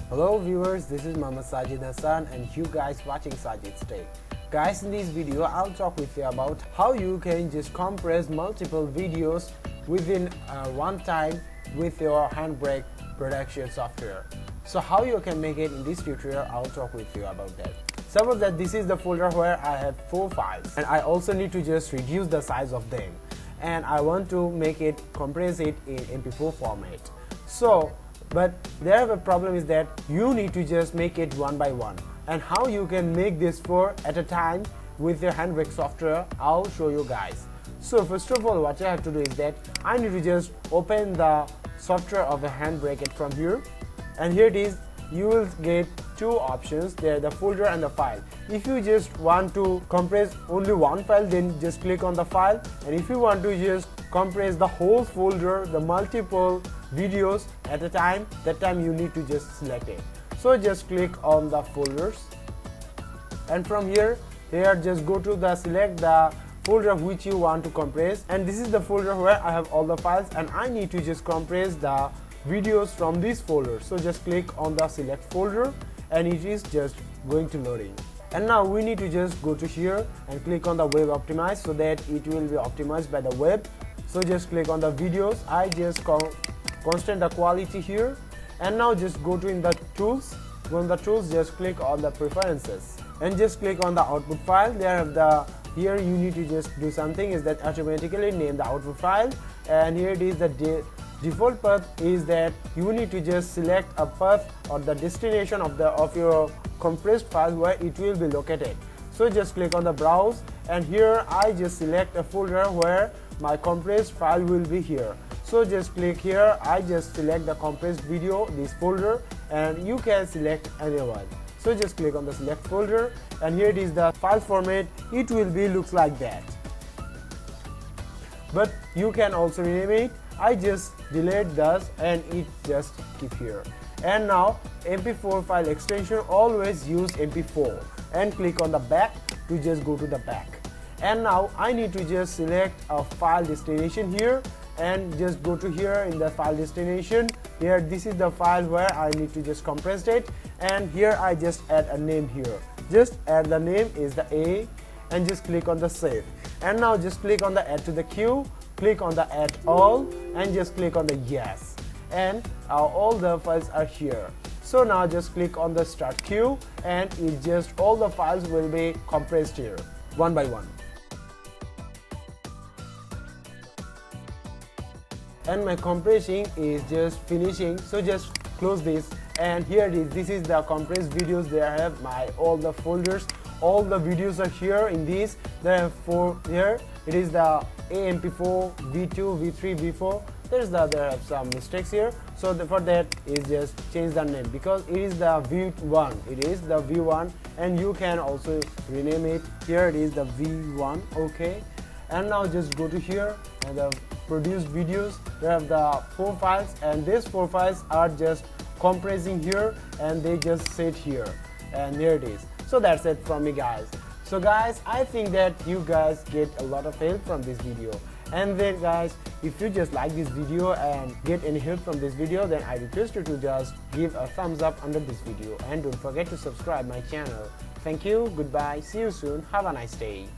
Hello viewers, this is Mama Sajidz and you guys watching Sajidz Tech. Guys, in this video I'll talk with you about how you can just compress multiple videos within one time with your Handbrake production software. So how you can make it in this tutorial, I'll talk with you about that. Suppose that this is the folder where I have 4 files and I also need to just reduce the size of them, and I want to make it compress it in MP4 format. But there a problem is that you need to just make it one by one, and how you can make this 4 at a time with your Handbrake software, I'll show you guys. So first of all, what I have to do is that I need to just open the software of a Handbrake from here, and here it is. You will get 2 options there, the folder and the file. If you just want to compress only one file, then just click on the file, and if you want to just compress the whole folder, the multiple videos at a time, that time you need to just select it. So just click on the folders, and from here just go to the select the folder which you want to compress, and this is the folder where I have all the files and I need to just compress the videos from this folder. So just click on the select folder and it is just going to loading. And now we need to just go to here and click on the web optimize so that it will be optimized by the web. So just click on the videos. I just constant the quality here, and now just go to in the tools. Go in the tools, just click on the preferences and just click on the output file. Here you need to just do something is that automatically name the output file, and here it is the default path is that you need to just select a path or the destination of your compressed file where it will be located. So just click on the browse, and here I just select a folder where my compressed file will be here. So just click here, I just select the compressed video, this folder, and you can select anyone. So just click on the select folder, and here it is the file format. It will be looks like that, but you can also rename it. I just delete this and it just keep here. And now MP4 file extension, always use MP4 and click on the back to just go to the back. And now I need to just select a file destination here and just go to here in the file destination. Here this is the file where I need to just compress it, and here I just add a name here. Just add the name is the A and just click on the save. And now just click on the add to the queue, click on the add all and just click on the yes, and all the files are here. So now just click on the start queue and it just all the files will be compressed here one by one. And my compressing is just finishing, so just close this, and here it is. This is the compressed videos. There I have my all the folders, all the videos are here in these. There are 4 here. It is the AMP4, V2, V3, V4. There have some mistakes here, so for that is just change the name because it is the V1. It is the V1, and you can also rename it. Here it is the V1. Okay, and now just go to here and the produce videos. There have the 4 files, and these 4 files are just compressing here and they just sit here, and here it is. So that's it from me, guys. So guys, I think that you guys get a lot of help from this video. And then guys, if you just like this video and get any help from this video, then I request you to just give a thumbs up under this video, and don't forget to subscribe my channel. Thank you, goodbye, see you soon, have a nice day.